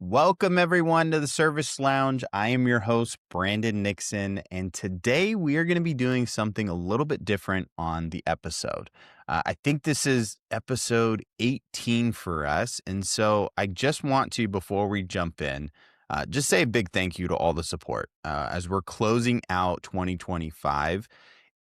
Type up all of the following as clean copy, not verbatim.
Welcome, everyone, to the Service Lounge. I am your host, Brandon Nixon, and today we are going to be doing something a little bit different on the episode. I think this is episode 18 for us. And so I just want to, before we jump in, just say a big thank you to all the support. As we're closing out 2025,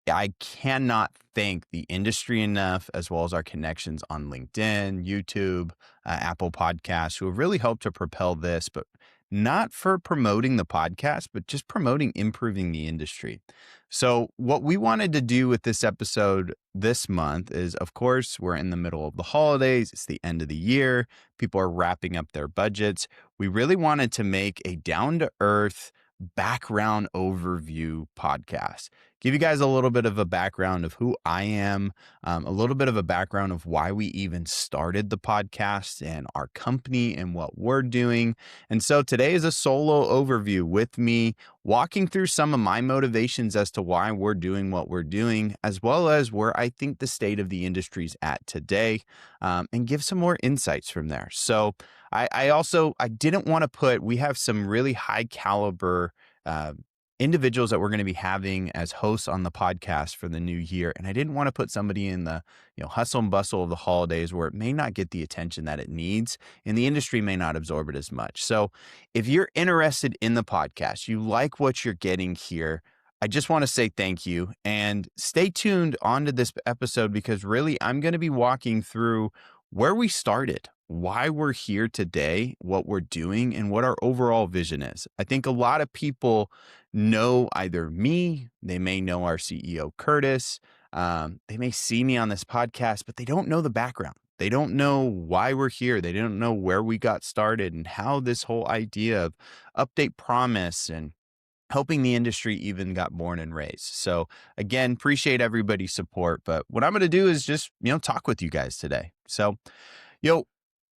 I cannot thank the industry enough, as well as our connections on LinkedIn, YouTube, Apple Podcasts, who have really helped to propel this, but not for promoting the podcast, but just promoting improving the industry. So, what we wanted to do with this episode this month is, of course, we're in the middle of the holidays, it's the end of the year, people are wrapping up their budgets. We really wanted to make a down to earth background overview podcast, give you guys a little bit of a background of who I am, a little bit of a background of why we even started the podcast and our company and what we're doing. And so today is a solo overview with me walking through some of my motivations as to why we're doing what we're doing, as well as where I think the state of the industry is at today, and give some more insights from there. So I didn't want to we have some really high caliber individuals that we're going to be having as hosts on the podcast for the new year. And I didn't want to put somebody in the, hustle and bustle of the holidays where it may not get the attention that it needs and the industry may not absorb it as much. So if you're interested in the podcast, you like what you're getting here, I just want to say thank you and stay tuned onto this episode because really I'm going to be walking through where we started, why we're here today, what we're doing, and what our overall vision is. I think a lot of people know either me, they may know our CEO, Curtis, they may see me on this podcast, but they don't know the background. They don't know why we're here. They don't know where we got started and how this whole idea of update promise and helping the industry even got born and raised. So again, appreciate everybody's support. But what I'm going to do is just, talk with you guys today. So,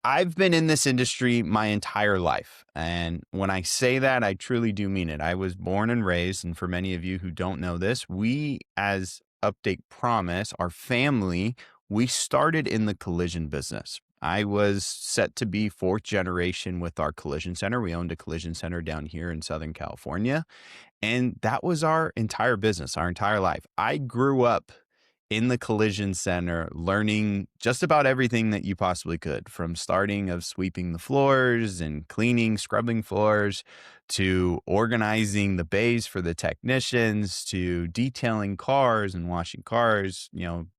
I've been in this industry my entire life. And when I say that, I truly do mean it. I was born and raised. And for many of you who don't know this, we as Update Promise, our family, we started in the collision business. I was set to be fourth generation with our collision center. We owned a collision center down here in Southern California. And that was our entire business, our entire life. I grew up in the collision center, learning just about everything that you possibly could, from starting of sweeping the floors and cleaning, scrubbing floors, to organizing the bays for the technicians, to detailing cars and washing cars,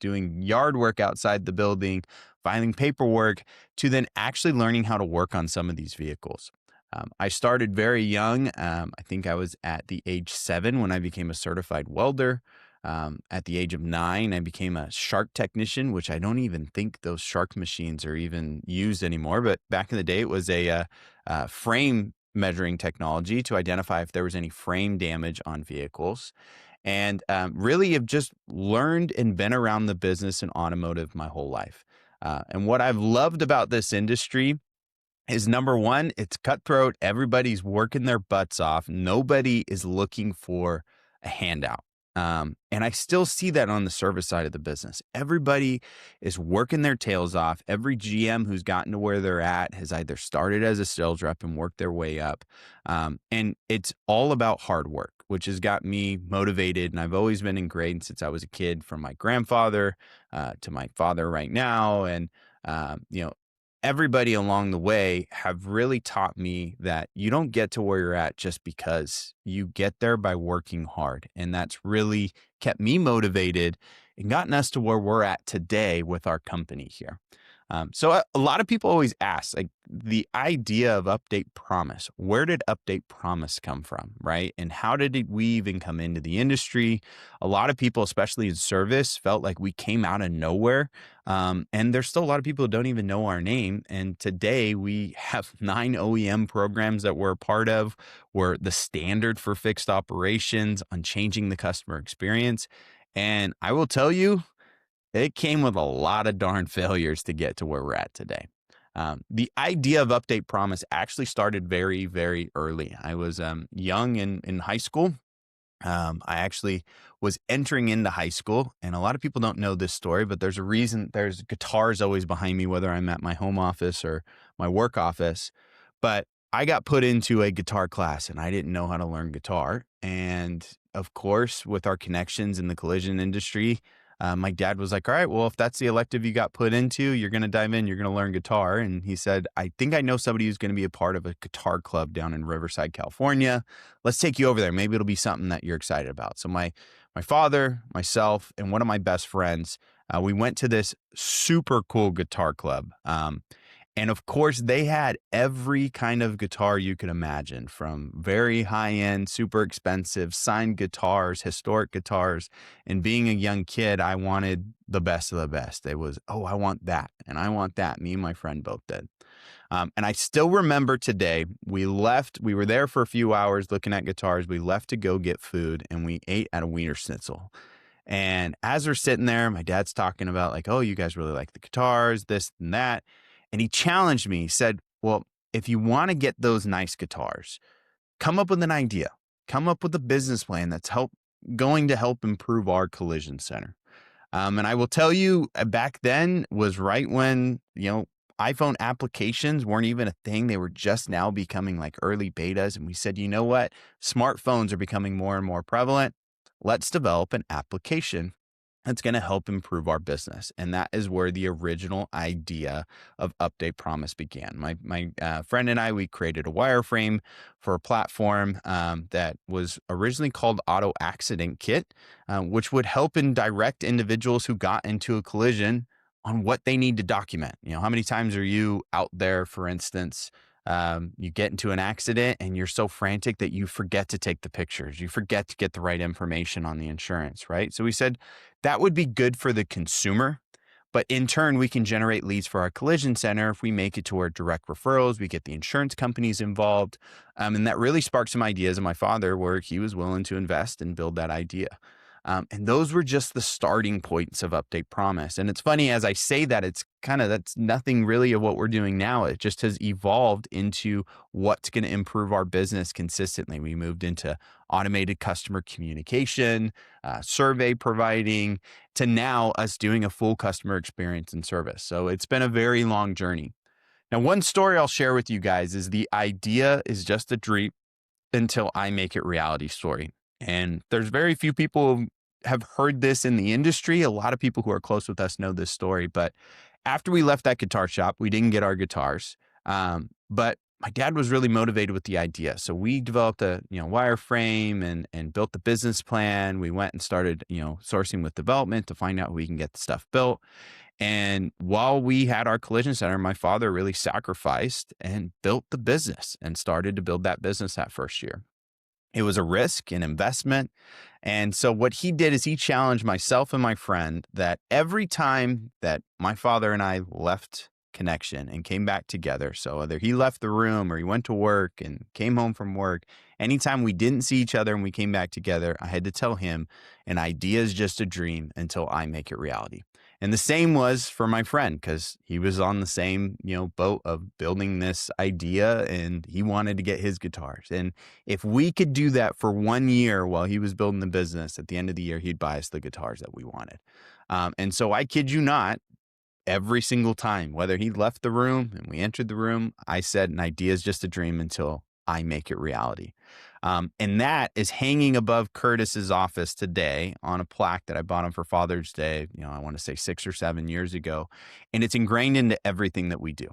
doing yard work outside the building, filing paperwork, to then actually learning how to work on some of these vehicles. I started very young. I think I was at the age 7 when I became a certified welder. At the age of 9, I became a shark technician, which I don't even think those shark machines are even used anymore. But back in the day, it was a frame measuring technology to identify if there was any frame damage on vehicles. And really have just learned and been around the business and automotive my whole life. And what I've loved about this industry is number one, it's cutthroat. Everybody's working their butts off. Nobody is looking for a handout. And I still see that on the service side of the business. Everybody is working their tails off. Every GM who's gotten to where they're at has either started as a sales rep and worked their way up. And it's all about hard work, which has got me motivated. And I've always been ingrained since I was a kid, from my grandfather to my father right now. And, everybody along the way have really taught me that you don't get to where you're at just because. You get there by working hard. And that's really kept me motivated and gotten us to where we're at today with our company here. So a lot of people always ask, like, the idea of Update Promise, where did Update Promise come from, right? And how did we even come into the industry? A lot of people, especially in service, felt like we came out of nowhere. And there's still a lot of people who don't even know our name. And today we have 9 OEM programs that we're a part of. We're the standard for fixed operations on changing the customer experience. And I will tell you, it came with a lot of darn failures to get to where we're at today. The idea of Update Promise actually started very, very early. I was young in high school. I actually was entering into high school, and a lot of people don't know this story, but there's a reason. There's guitars always behind me, whether I'm at my home office or my work office. But I got put into a guitar class and I didn't know how to learn guitar. And of course, with our connections in the collision industry, my dad was like, all right, well, if that's the elective you got put into, you're going to dive in, you're going to learn guitar. And he said, I think I know somebody who's going to be a part of a guitar club down in Riverside, California. Let's take you over there. Maybe it'll be something that you're excited about. So my father, myself, and one of my best friends, we went to this super cool guitar club. And of course, they had every kind of guitar you could imagine, from very high end, super expensive, signed guitars, historic guitars. And being a young kid, I wanted the best of the best. It was, oh, I want that. And I want that. Me and my friend both did. And I still remember today, we were there for a few hours looking at guitars. We left to go get food and we ate at a Wiener Schnitzel. And as we're sitting there, my dad's talking about like, oh, you guys really like the guitars, this and that. And he challenged me. He said, well, if you want to get those nice guitars, come up with an idea, come up with a business plan that's going to help improve our collision center. And I will tell you, back then was right when, iPhone applications weren't even a thing. They were just now becoming like early betas. And we said, you know what? Smartphones are becoming more and more prevalent. Let's develop an application that's going to help improve our business. And that is where the original idea of Update Promise began. My friend and I, we created a wireframe for a platform that was originally called Auto Accident Kit, which would help and direct individuals who got into a collision on what they need to document. How many times are you out there, for instance, you get into an accident and you're so frantic that you forget to take the pictures. You forget to get the right information on the insurance, right? So we said that would be good for the consumer, but in turn, we can generate leads for our collision center if we make it to where direct referrals, we get the insurance companies involved. And that really sparked some ideas in my father where he was willing to invest and build that idea. And those were just the starting points of Update Promise. And it's funny, as I say that, that's nothing really of what we're doing now. It just has evolved into what's going to improve our business consistently. We moved into automated customer communication, survey providing, to now us doing a full customer experience and service. So it's been a very long journey. Now, one story I'll share with you guys is the idea is just a dream until I make it reality story. And there's very few people who have heard this in the industry. A lot of people who are close with us know this story. But after we left that guitar shop, we didn't get our guitars. But my dad was really motivated with the idea. So we developed a wireframe and built the business plan. We went and started sourcing with development to find out we can get the stuff built. And while we had our collision center, my father really sacrificed and built the business and started to build that business that first year. It was a risk, an investment. And so what he did is he challenged myself and my friend that every time that my father and I left connection and came back together, so whether he left the room or he went to work and came home from work, anytime we didn't see each other and we came back together, I had to tell him an idea is just a dream until I make it reality. And the same was for my friend, because he was on the same, boat of building this idea and he wanted to get his guitars. And if we could do that for 1 year while he was building the business, at the end of the year, he'd buy us the guitars that we wanted. And so I kid you not, every single time, whether he left the room and we entered the room, I said, an idea is just a dream until I make it reality. And that is hanging above Curtis's office today on a plaque that I bought him for Father's Day, I want to say 6 or 7 years ago. And it's ingrained into everything that we do.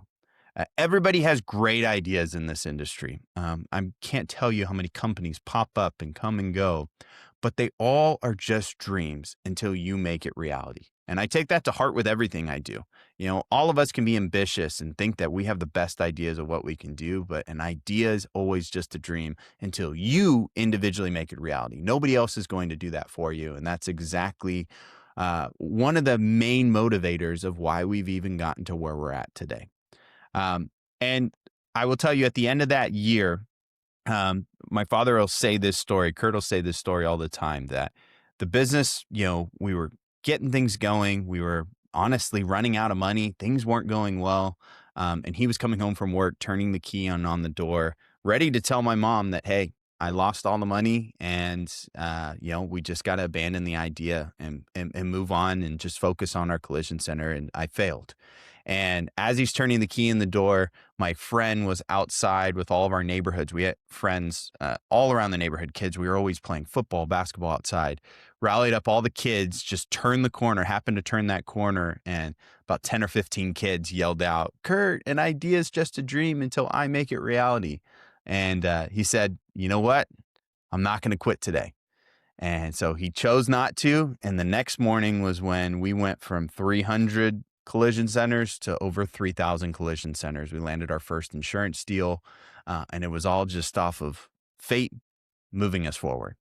Everybody has great ideas in this industry. I can't tell you how many companies pop up and come and go, but they all are just dreams until you make it reality. And I take that to heart with everything I do. All of us can be ambitious and think that we have the best ideas of what we can do, but an idea is always just a dream until you individually make it reality. Nobody else is going to do that for you. And that's exactly one of the main motivators of why we've even gotten to where we're at today. And I will tell you, at the end of that year, my father will say this story, Kurt will say this story all the time, that the business, we were getting things going. We were honestly running out of money. Things weren't going well. And he was coming home from work, turning the key on the door, ready to tell my mom that, hey, I lost all the money and, we just got to abandon the idea and move on and just focus on our collision center. And I failed. And as he's turning the key in the door, my friend was outside with all of our neighborhoods. We had friends all around the neighborhood, kids. We were always playing football, basketball outside. Rallied up all the kids, just turned the corner, happened to turn that corner, and about 10 or 15 kids yelled out, "Kurt, an idea is just a dream until I make it reality." And he said, "You know what? I'm not going to quit today." And so he chose not to. And the next morning was when we went from 300 collision centers to over 3,000 collision centers. We landed our first insurance deal, and it was all just off of fate moving us forward.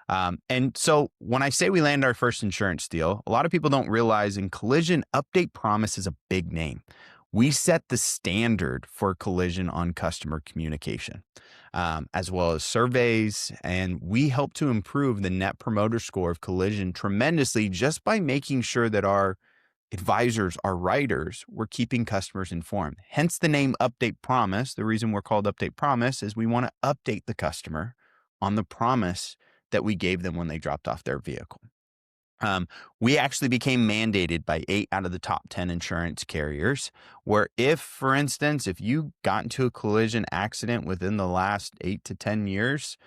And so when I say we land our first insurance deal, a lot of people don't realize in collision, Update Promise is a big name. We set the standard for collision on customer communication, as well as surveys, and we help to improve the net promoter score of collision tremendously just by making sure that our advisors, our writers, were keeping customers informed. Hence the name Update Promise. The reason we're called Update Promise is we want to update the customer on the promise that we gave them when they dropped off their vehicle. We actually became mandated by 8 out of the top 10 insurance carriers, where if, for instance, if you got into a collision accident within the last 8 to 10 years,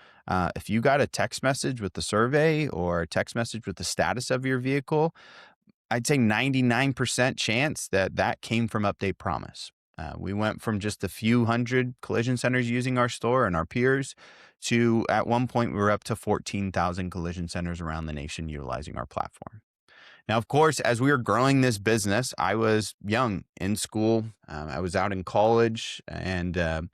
if you got a text message with the survey or a text message with the status of your vehicle, I'd say 99% chance that that came from Update Promise. We went from just a few hundred collision centers using our store and our peers to, at one point, we were up to 14,000 collision centers around the nation utilizing our platform. Now, of course, as we were growing this business, I was young in school. I was out in college, and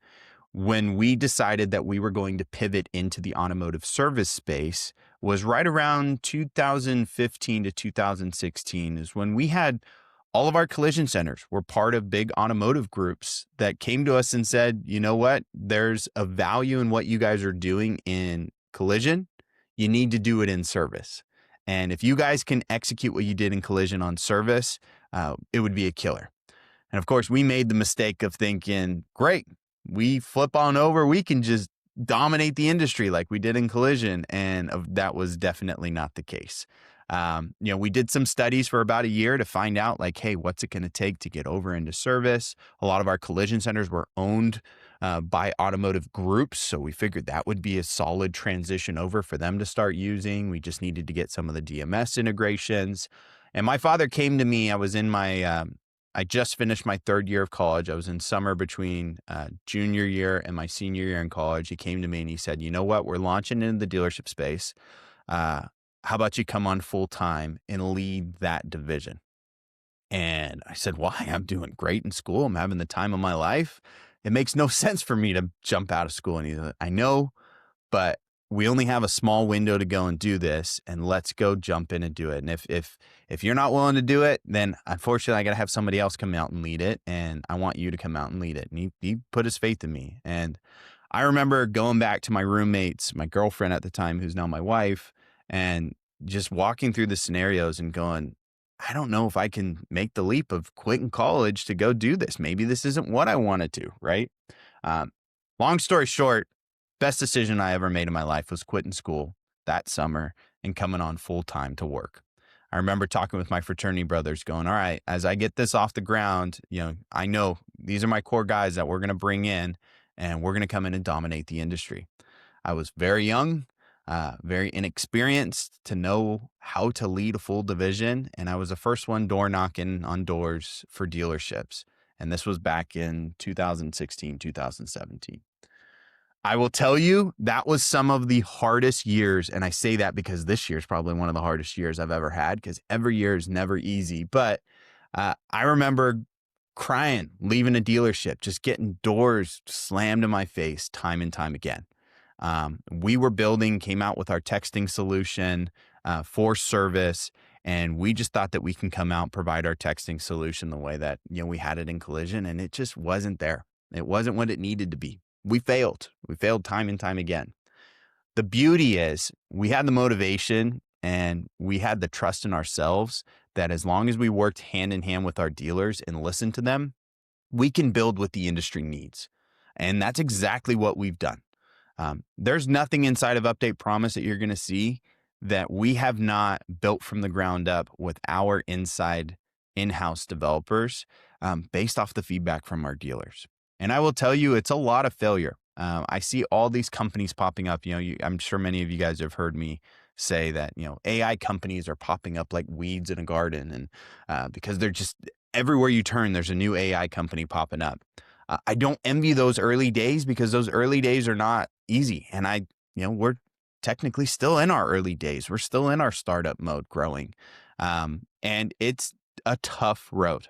when we decided that we were going to pivot into the automotive service space was right around 2015 to 2016 is when we had all of our collision centers were part of big automotive groups that came to us and said, you know what, there's a value in what you guys are doing in collision. You need to do it in service. And if you guys can execute what you did in collision on service, it would be a killer. And of course, we made the mistake of thinking, great, we flip on over, we can just dominate the industry like we did in collision. And that was definitely not the case. We did some studies for about a year to find out like, hey, what's it going to take to get over into service? A lot of our collision centers were owned by automotive groups. So we figured that would be a solid transition over for them to start using. We just needed to get some of the DMS integrations. And my father came to me, I just finished my third year of college. I was in summer between junior year and my senior year in college. He came to me and he said, you know what, we're launching into the dealership space. How about you come on full time and lead that division? And I said, why? I'm doing great in school. I'm having the time of my life. It makes no sense for me to jump out of school. And he's like, I know, but we only have a small window to go and do this, and let's go jump in and do it. And if you're not willing to do it, then unfortunately I got to have somebody else come out and lead it. And I want you to come out and lead it. And he put his faith in me. And I remember going back to my roommates, my girlfriend at the time, who's now my wife, and just walking through the scenarios and going, I don't know if I can make the leap of quitting college to go do this. Maybe this isn't what I want to do, right? Long story short, best decision I ever made in my life was quitting school that summer and coming on full time to work. I remember talking with my fraternity brothers going, all right, as I get this off the ground, I know these are my core guys that we're going to bring in and we're going to come in and dominate the industry. I was very young, very inexperienced to know how to lead a full division. And I was the first one door knocking on doors for dealerships. And this was back in 2016, 2017. I will tell you, that was some of the hardest years. And I say that because this year is probably one of the hardest years I've ever had, because every year is never easy. But I remember crying, leaving a dealership, just getting doors slammed in my face time and time again. We were came out with our texting solution for service. And we just thought that we can come out, provide our texting solution the way that, we had it in collision. And it just wasn't there. It wasn't what it needed to be. We failed. We failed time and time again. The beauty is we had the motivation and we had the trust in ourselves that as long as we worked hand in hand with our dealers and listened to them, we can build what the industry needs. And that's exactly what we've done. There's nothing inside of Update Promise that you're going to see that we have not built from the ground up with our in-house developers. based off the feedback from our dealers. And I will tell you, it's a lot of failure. I see all these companies popping up. I'm sure many of you guys have heard me say that, AI companies are popping up like weeds in a garden. And because they're just everywhere you turn, there's a new AI company popping up. I don't envy those early days because those early days are not easy. And we're technically still in our early days. We're still in our startup mode growing. And it's a tough road.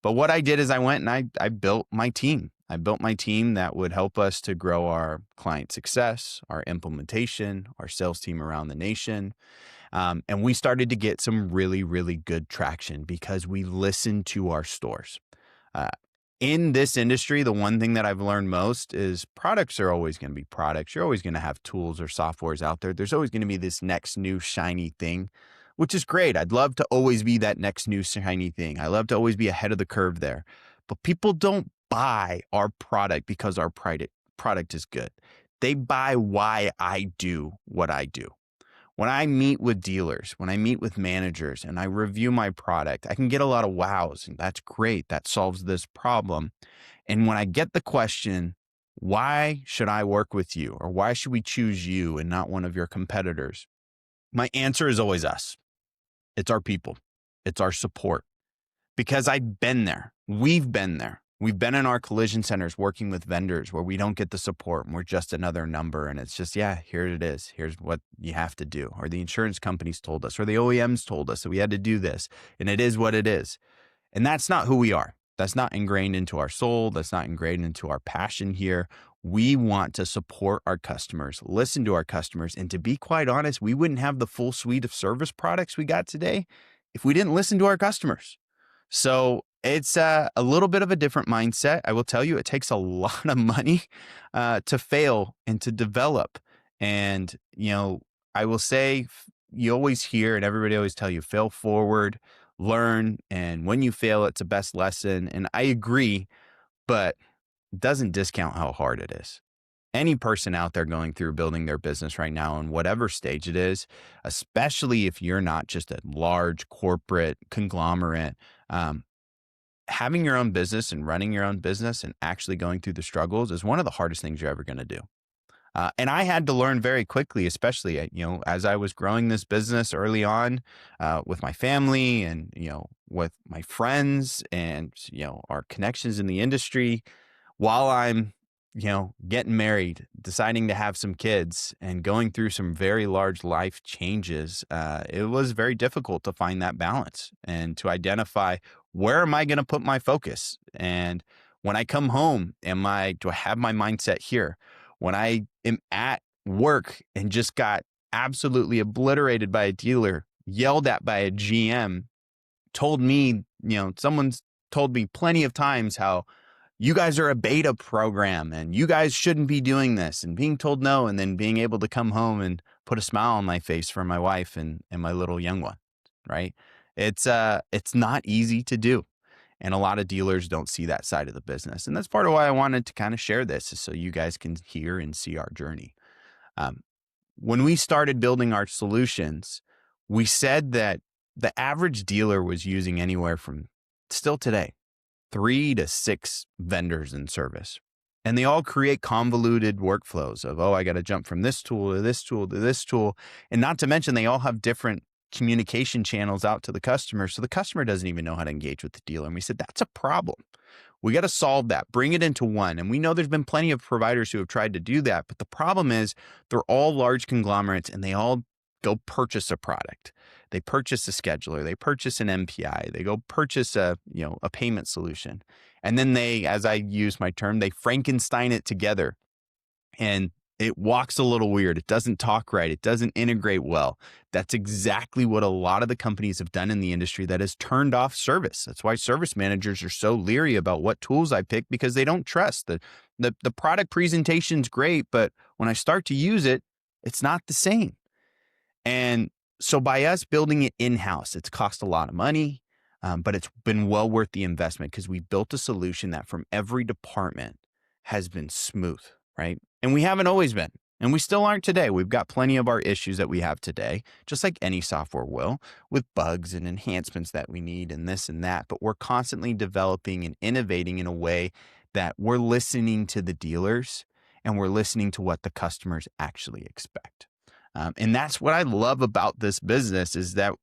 But what I did is I went and I built my team. I built my team that would help us to grow our client success, our implementation, our sales team around the nation. And we started to get some really, really good traction because we listened to our stores. Uh, in this industry, the one thing that I've learned most is products are always going to be products. You're always going to have tools or softwares out there. There's always going to be this next new shiny thing, which is great. I'd love to always be that next new shiny thing. I love to always be ahead of the curve there. But people don't buy our product because our product is good. They buy why I do what I do. When I meet with dealers, when I meet with managers and I review my product, I can get a lot of wows, and that's great. That solves this problem. And when I get the question, why should I work with you, or why should we choose you and not one of your competitors? My answer is always us. It's our people. It's our support. Because I've been there. We've been there. We've been in our collision centers working with vendors where we don't get the support and we're just another number. And it's just, yeah, here it is. Here's what you have to do. Or the insurance companies told us, or the OEMs told us that we had to do this. And it is what it is. And that's not who we are. That's not ingrained into our soul. That's not ingrained into our passion here. We want to support our customers, listen to our customers. And to be quite honest, we wouldn't have the full suite of service products we got today if we didn't listen to our customers. So it's a little bit of a different mindset. I will tell you, it takes a lot of money to fail and to develop. And, I will say you always hear and everybody always tell you, fail forward, learn. And when you fail, it's a best lesson. And I agree, but it doesn't discount how hard it is. Any person out there going through building their business right now, in whatever stage it is, especially if you're not just a large corporate conglomerate, having your own business and running your own business and actually going through the struggles is one of the hardest things you're ever going to do. And I had to learn very quickly, especially, as I was growing this business early on with my family and, with my friends and, our connections in the industry, while I'm, getting married, deciding to have some kids and going through some very large life changes, it was very difficult to find that balance and to identify, where am I going to put my focus? And when I come home, do I have my mindset here? When I am at work and just got absolutely obliterated by a dealer, yelled at by a GM, told me, someone's told me plenty of times how you guys are a beta program and you guys shouldn't be doing this, and being told no, and then being able to come home and put a smile on my face for my wife and my little young one, right? It's not easy to do. And a lot of dealers don't see that side of the business. And that's part of why I wanted to kind of share this, is so you guys can hear and see our journey. When we started building our solutions, we said that the average dealer was using anywhere from, still today, 3 to 6 vendors in service. And they all create convoluted workflows of, I got to jump from this tool to this tool to this tool. And not to mention, they all have different communication channels out to the customer. So the customer doesn't even know how to engage with the dealer. And we said, that's a problem. We got to solve that, bring it into one. And we know there's been plenty of providers who have tried to do that. But the problem is they're all large conglomerates and they all go purchase a product. They purchase a scheduler, they purchase an MPI, they go purchase a payment solution. And then they, as I use my term, they Frankenstein it together. And it walks a little weird. It doesn't talk right. It doesn't integrate well. That's exactly what a lot of the companies have done in the industry that has turned off service. That's why service managers are so leery about what tools I pick, because they don't trust. The product presentation's great, but when I start to use it, it's not the same. And so by us building it in-house, it's cost a lot of money, but it's been well worth the investment, because we built a solution that from every department has been smooth, right? And we haven't always been. And we still aren't today. We've got plenty of our issues that we have today, just like any software will, with bugs and enhancements that we need and this and that. But we're constantly developing and innovating in a way that we're listening to the dealers and we're listening to what the customers actually expect. And that's what I love about this business is that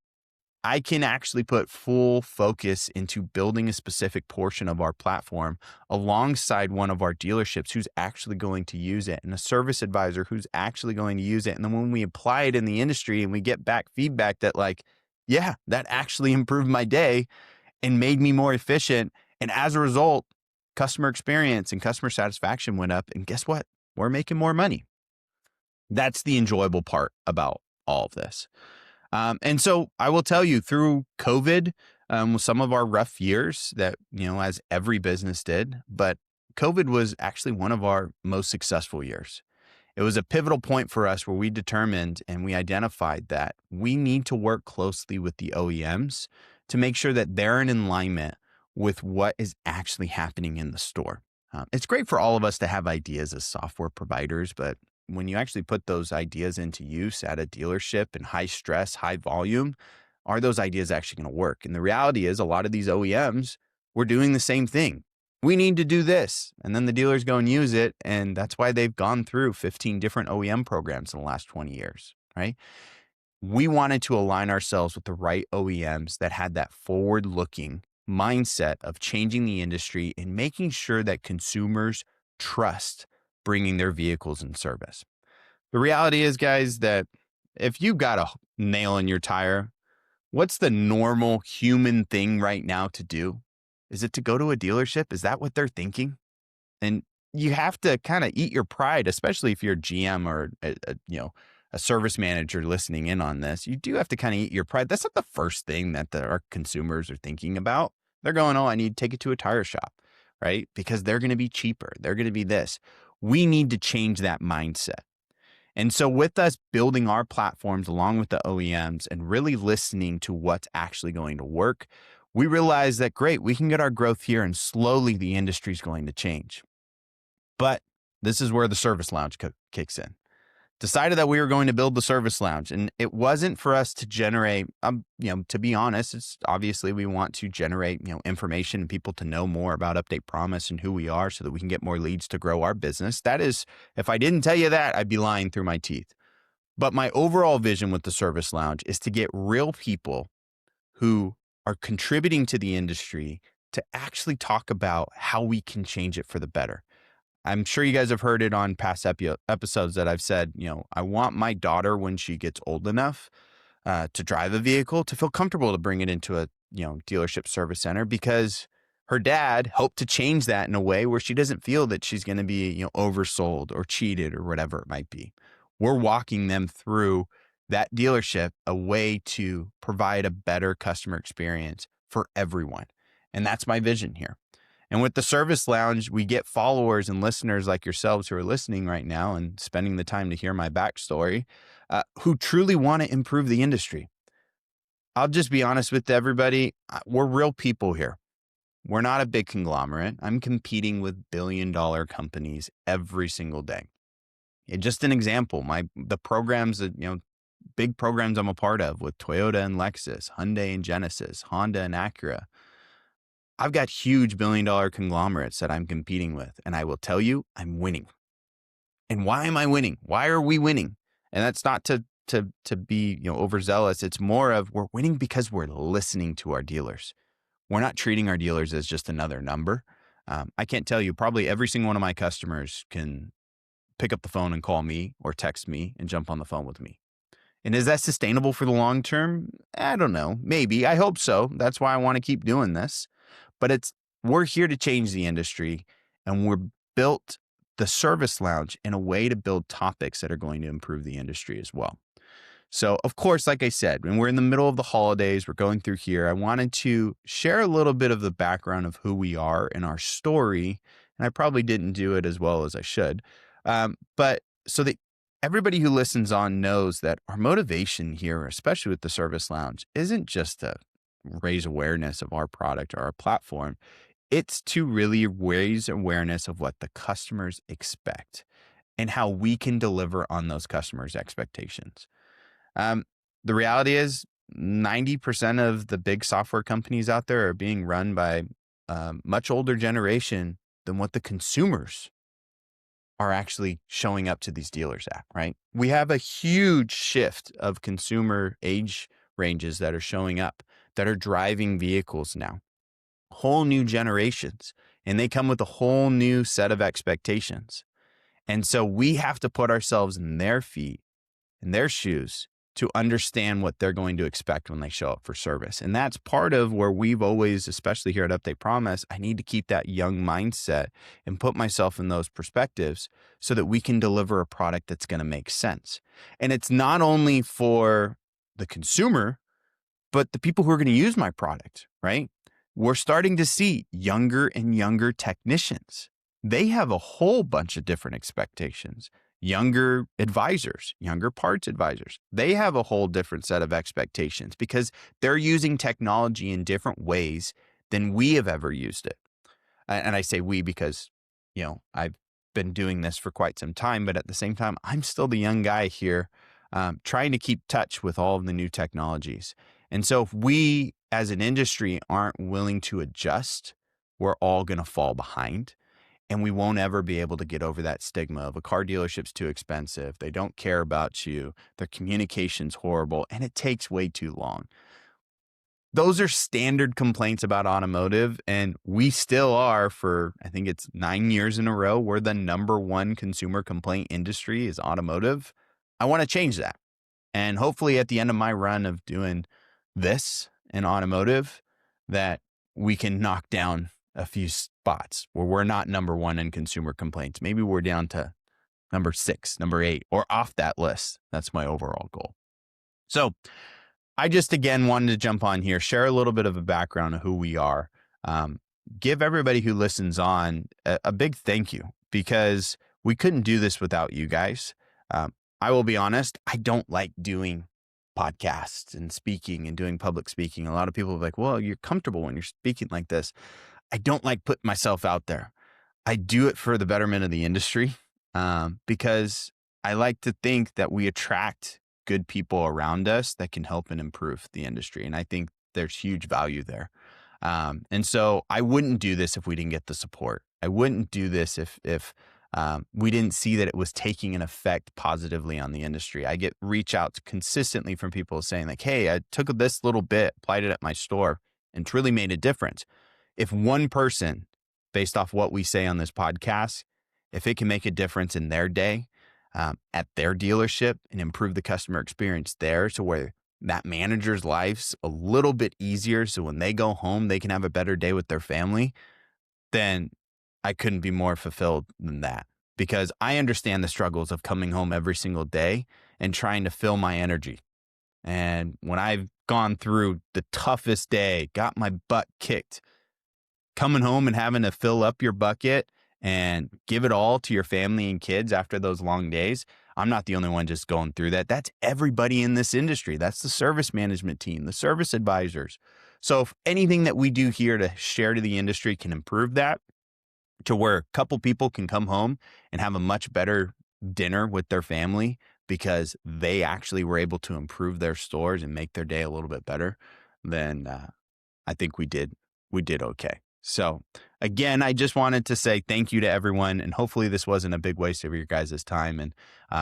I can actually put full focus into building a specific portion of our platform alongside one of our dealerships who's actually going to use it and a service advisor who's actually going to use it. And then when we apply it in the industry and we get back feedback that like, yeah, that actually improved my day and made me more efficient. And as a result, customer experience and customer satisfaction went up. And guess what? We're making more money. That's the enjoyable part about all of this. And so I will tell you through COVID, some of our rough years that, as every business did, but COVID was actually one of our most successful years. It was a pivotal point for us where we determined and we identified that we need to work closely with the OEMs to make sure that they're in alignment with what is actually happening in the store. It's great for all of us to have ideas as software providers, but when you actually put those ideas into use at a dealership in high stress, high volume, are those ideas actually going to work? And the reality is a lot of these OEMs were doing the same thing. We need to do this. And then the dealers go and use it. And that's why they've gone through 15 different OEM programs in the last 20 years, right? We wanted to align ourselves with the right OEMs that had that forward-looking mindset of changing the industry and making sure that consumers trust bringing their vehicles in service. The reality is, guys, that if you got a nail in your tire, what's the normal human thing right now to do? Is it to go to a dealership? Is that what they're thinking? And you have to kind of eat your pride, especially if you're a GM or a service manager listening in on this. You do have to kind of eat your pride. That's not the first thing that our consumers are thinking about. They're going, oh, I need to take it to a tire shop, right? Because they're going to be cheaper. They're going to be this. We need to change that mindset. And so with us building our platforms along with the OEMs and really listening to what's actually going to work, we realize that, great, we can get our growth here and slowly the industry is going to change. But this is where the service lounge kicks in. Decided that we were going to build the service lounge, and it wasn't for us to generate, to be honest, it's obviously we want to generate, information and people to know more about Update Promise and who we are so that we can get more leads to grow our business. That is, if I didn't tell you that, I'd be lying through my teeth. But my overall vision with the service lounge is to get real people who are contributing to the industry to actually talk about how we can change it for the better. I'm sure you guys have heard it on past episodes that I've said, I want my daughter when she gets old enough to drive a vehicle to feel comfortable to bring it into a, dealership service center because her dad hoped to change that in a way where she doesn't feel that she's going to be, oversold or cheated or whatever it might be. We're walking them through that dealership a way to provide a better customer experience for everyone. And that's my vision here. And with the service lounge, we get followers and listeners like yourselves who are listening right now and spending the time to hear my backstory, who truly want to improve the industry. I'll just be honest with everybody. We're real people here. We're not a big conglomerate. I'm competing with billion-dollar companies every single day. And just an example, the programs that, big programs I'm a part of with Toyota and Lexus, Hyundai and Genesis, Honda and Acura. I've got huge billion-dollar conglomerates that I'm competing with, and I will tell you, I'm winning. And why am I winning? Why are we winning? And that's not to be overzealous. It's more of we're winning because we're listening to our dealers. We're not treating our dealers as just another number. I can't tell you, probably every single one of my customers can pick up the phone and call me or text me and jump on the phone with me. And is that sustainable for the long term? I don't know. Maybe. I hope so. That's why I want to keep doing this. But we're here to change the industry, and we're built the service lounge in a way to build topics that are going to improve the industry as well. So, of course, like I said, when we're in the middle of the holidays, we're going through here, I wanted to share a little bit of the background of who we are and our story. And I probably didn't do it as well as I should. But so that everybody who listens on knows that our motivation here, especially with the service lounge, isn't just to raise awareness of our product or our platform. It's to really raise awareness of what the customers expect. and how we can deliver on those customers' expectations. Um, the reality is 90% of the big software companies out there are being run by much older generation than what the consumers are actually showing up to these dealers at, right? We have a huge shift of consumer age ranges that are showing up, that are driving vehicles now, whole new generations, and they come with a whole new set of expectations. And so we have to put ourselves in their feet, in their shoes, to understand what they're going to expect when they show up for service. And that's part of where we've always, especially here at Update Promise, I need to keep that young mindset and put myself in those perspectives so that we can deliver a product that's going to make sense. And it's not only for the consumer, but the people who are going to use my product, right? We're starting to see younger and younger technicians. They have a whole bunch of different expectations. Younger advisors, younger parts advisors, they have a whole different set of expectations because they're using technology in different ways than we have ever used it. And I say we because, I've been doing this for quite some time, but at the same time, I'm still the young guy here, trying to keep touch with all of the new technologies. And so if we as an industry aren't willing to adjust, we're all going to fall behind. And we won't ever be able to get over that stigma of a car dealership's too expensive. They don't care about you. Their communication's horrible, and it takes way too long. Those are standard complaints about automotive, and we still are, for I think it's 9 years in a row, we're the number one consumer complaint industry is automotive. I want to change that. And hopefully at the end of my run of doing this in automotive, that we can knock down a few spots where we're not number one in consumer complaints. Maybe we're down to number 6, number 8, or off that list. That's my overall goal. So I just, again, wanted to jump on here, share a little bit of a background of who we are, give everybody who listens on a big thank you, because we couldn't do this without you guys. I will be honest, I don't like doing podcasts and speaking and doing public speaking. A lot of people are like, well, you're comfortable when you're speaking like this. I don't like putting myself out there. I do it for the betterment of the industry, because I like to think that we attract good people around us that can help and improve the industry. And I think there's huge value there. And so I wouldn't do this if we didn't get the support. I wouldn't do this if we didn't see that it was taking an effect positively on the industry. I get reach outs consistently from people saying like, hey, I took this little bit, applied it at my store, and it's really made a difference. If one person, based off what we say on this podcast, if it can make a difference in their day, at their dealership and improve the customer experience there, to where that manager's life's a little bit easier, so when they go home, they can have a better day with their family, then I couldn't be more fulfilled than that. Because I understand the struggles of coming home every single day and trying to fill my energy. And when I've gone through the toughest day, got my butt kicked, coming home and having to fill up your bucket and give it all to your family and kids after those long days, I'm not the only one just going through that. That's everybody in this industry. That's the service management team, the service advisors. So if anything that we do here to share to the industry can improve that, to where a couple people can come home and have a much better dinner with their family because they actually were able to improve their stores and make their day a little bit better, then I think we did okay. So again, I just wanted to say thank you to everyone, and hopefully this wasn't a big waste of your guys' time. And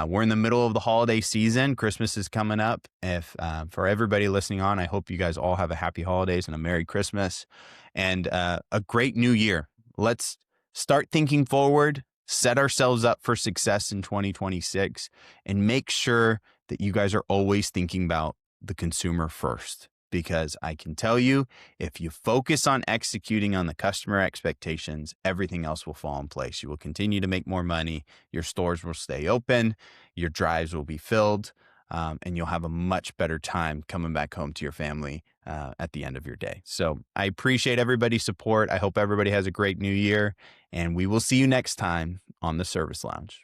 we're in the middle of the holiday season. Christmas is coming up. If for everybody listening on, I hope you guys all have a happy holidays and a Merry Christmas and a great new year. Let's start thinking forward, set ourselves up for success in 2026, and make sure that you guys are always thinking about the consumer first. Because I can tell you, if you focus on executing on the customer expectations, everything else will fall in place. You will continue to make more money. Your stores will stay open. Your drives will be filled. And you'll have a much better time coming back home to your family at the end of your day. So I appreciate everybody's support. I hope everybody has a great new year. And we will see you next time on the Service Lounge.